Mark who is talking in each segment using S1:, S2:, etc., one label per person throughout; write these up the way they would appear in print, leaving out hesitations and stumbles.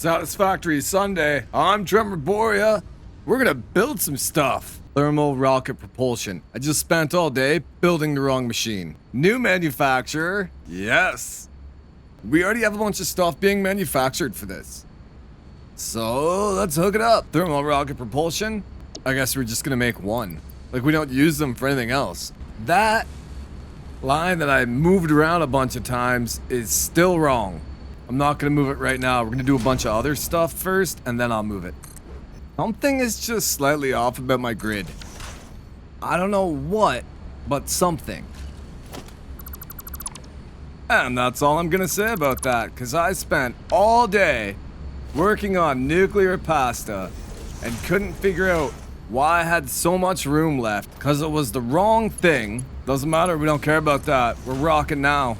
S1: Satisfactory Sunday. I'm Trevor Boria. We're gonna build some stuff. Thermal rocket propulsion. I just spent all day building the wrong machine. New manufacturer. Yes. We already have a bunch of stuff being manufactured for this. So let's hook it up. Thermal rocket propulsion. I guess we're just gonna make one. Like, we don't use them for anything else. That line that I moved around a bunch of times is still wrong. I'm not gonna move it right now. We're gonna do a bunch of other stuff first, and then I'll move it. Something is just slightly off about my grid. I don't know what, but something. And that's all I'm gonna say about that, because I spent all day working on nuclear pasta and couldn't figure out why I had so much room left, because it was the wrong thing. Doesn't matter, we don't care about that. We're rocking now.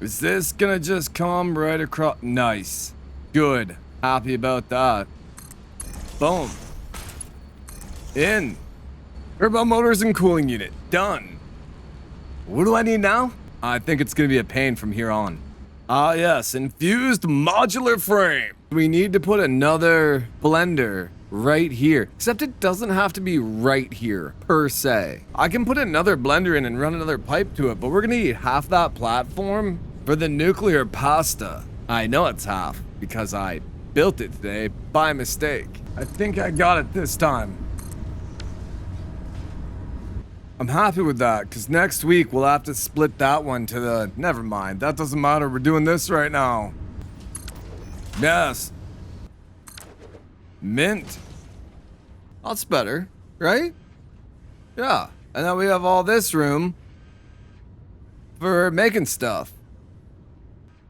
S1: Is this gonna just come right across? Nice. Good. Happy about that. Boom. In. Turbo motors and cooling unit. Done. What do I need now? I think it's gonna be a pain from here on. Ah yes, infused modular frame. We need to put another blender right here. Except it doesn't have to be right here, per se. I can put another blender in and run another pipe to it, but we're gonna need half that platform for the nuclear pasta. I know it's half, because I built it today by mistake. I think I got it this time. I'm happy with that, because next week we'll have to split that one to the... Never mind, that doesn't matter, we're doing this right now. Yes. Mint. That's better, right? Yeah, and then we have all this room for making stuff.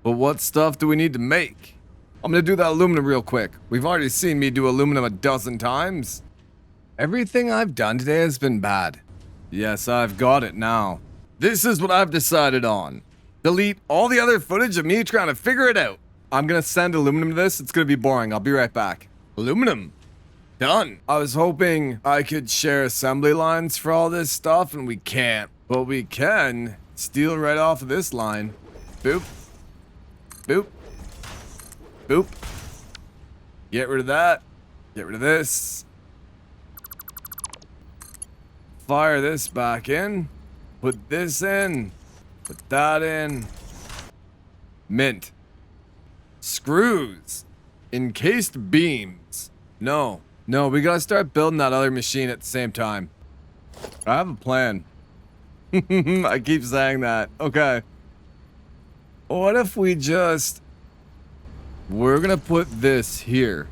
S1: But what stuff do we need to make? I'm gonna do that aluminum real quick. We've already seen me do aluminum a dozen times. Everything I've done today has been bad. Yes, I've got it now. This is what I've decided on. Delete all the other footage of me trying to figure it out. I'm gonna send aluminum to this. It's gonna be boring. I'll be right back. Aluminum. Done. I was hoping I could share assembly lines for all this stuff, and we can't. But we can steal right off of this line. Boop. Boop. Boop. Get rid of that. Get rid of this. Fire this back in. Put this in. Put that in. Mint. Screws. Encased beams. No, we gotta start building that other machine at the same time. I have a plan. I keep saying that. Okay. What if we just... We're gonna put this here.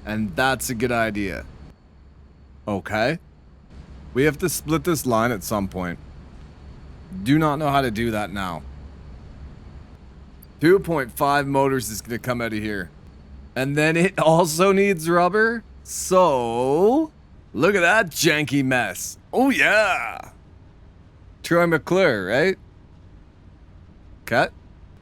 S1: And that's a good idea. Okay. We have to split this line at some point. Do not know how to do that now. 2.5 motors is gonna come out of here. And then it also needs rubber. So, look at that janky mess. Oh yeah. Troy McClure, right? Cut.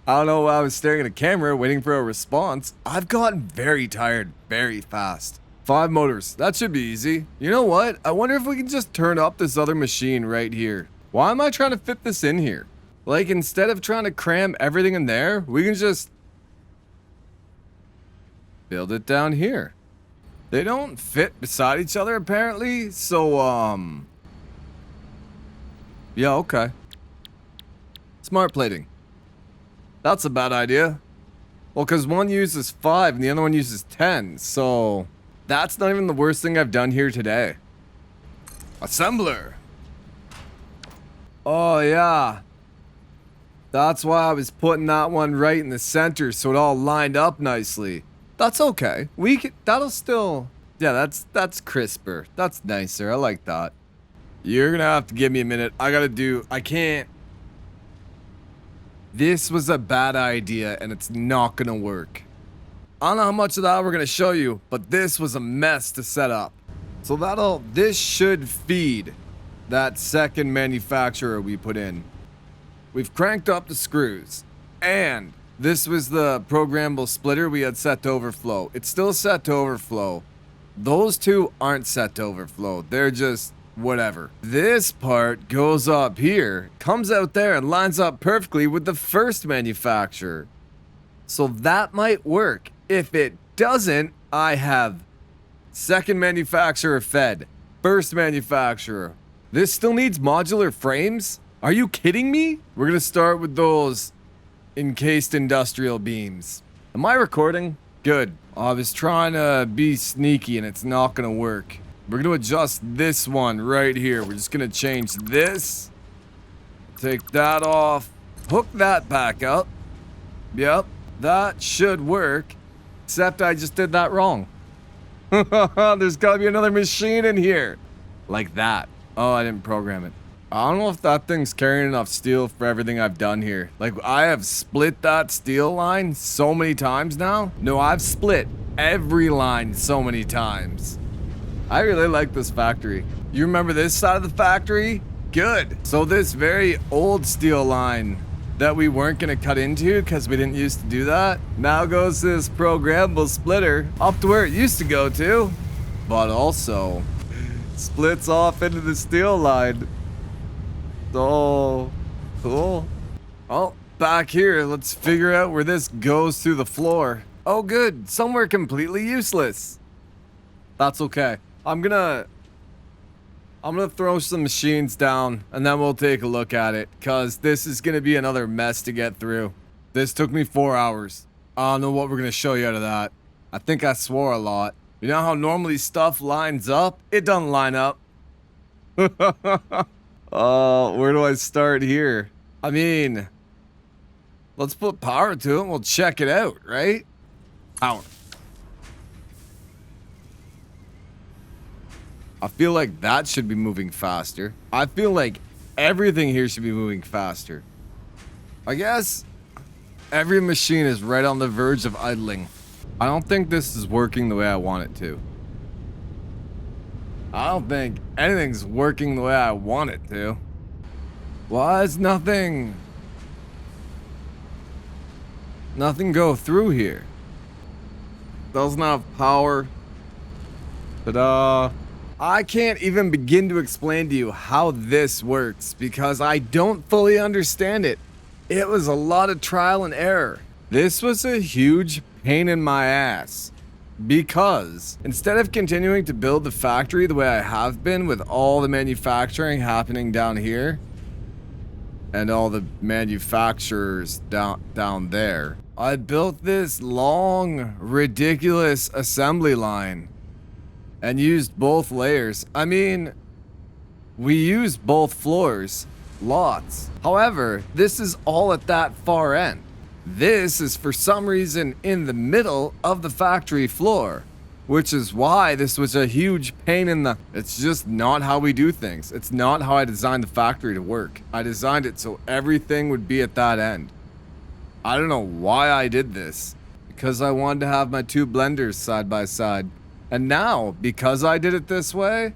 S1: I don't know why I was staring at a camera waiting for a response. I've gotten very tired very fast. 5 motors. That should be easy. You know what? I wonder if we can just turn up this other machine right here. Why am I trying to fit this in here? Like, instead of trying to cram everything in there, we can just build it down here. They don't fit beside each other, apparently. So, yeah, okay. Smart plating. That's a bad idea. Well, because one uses 5 and the other one uses 10, so that's not even the worst thing I've done here today. Assembler. Oh, yeah. That's why I was putting that one right in the center so it all lined up nicely. That's okay. We can, that'll still... Yeah, that's crisper. That's nicer. I like that. You're gonna have to give me a minute. I can't... This was a bad idea, and it's not gonna work. I don't know how much of that we're gonna show you, but this was a mess to set up. So this should feed that second manufacturer we put in. We've cranked up the screws, and this was the programmable splitter we had set to overflow. It's still set to overflow. Those two aren't set to overflow. They're just whatever. This part goes up here, comes out there, and lines up perfectly with the first manufacturer. So that might work. If it doesn't, I have second manufacturer fed, first manufacturer. This still needs modular frames? Are you kidding me? We're gonna start with those encased industrial beams. Am I recording? Good. I was trying to be sneaky and it's not gonna work. We're gonna adjust this one right here. We're just gonna change this. Take that off. Hook that back up. Yep, that should work. Except I just did that wrong. There's gotta be another machine in here. Like that. Oh, I didn't program it. I don't know if that thing's carrying enough steel for everything I've done here. Like, I have split that steel line so many times now. No, I've split every line so many times. I really like this factory. You remember this side of the factory? Good. So this very old steel line that we weren't gonna cut into because we didn't used to do that, now goes to this programmable splitter up to where it used to go to, but also splits off into the steel line. So cool. Oh, back here, let's figure out where this goes through the floor. Oh good, somewhere completely useless. That's okay. I'm gonna throw some machines down and then we'll take a look at it, cause this is gonna be another mess to get through. This took me 4 hours. I don't know what we're gonna show you out of that. I think I swore a lot. You know how normally stuff lines up? It doesn't line up. Oh, where do I start here? I mean, let's put power to it and we'll check it out, right? Power. I feel like that should be moving faster. I feel like everything here should be moving faster. I guess every machine is right on the verge of idling. I don't think this is working the way I want it to. I don't think anything's working the way I want it to. Why is nothing go through here? Doesn't have power. Ta-da. I can't even begin to explain to you how this works because I don't fully understand it. It was a lot of trial and error. This was a huge pain in my ass because instead of continuing to build the factory the way I have been with all the manufacturing happening down here and all the manufacturers down there, I built this long, ridiculous assembly line and used both layers. I mean, we used both floors, lots. However, this is all at that far end. This is for some reason in the middle of the factory floor, which is why this was a huge pain in the... It's just not how we do things. It's not how I designed the factory to work. I designed it so everything would be at that end. I don't know why I did this. Because I wanted to have my two blenders side by side. And now, because I did it this way,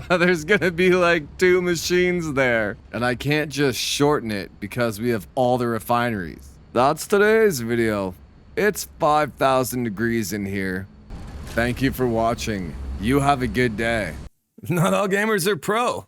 S1: there's gonna be like 2 machines there. And I can't just shorten it because we have all the refineries. That's today's video. It's 5,000 degrees in here. Thank you for watching. You have a good day. Not all gamers are pro.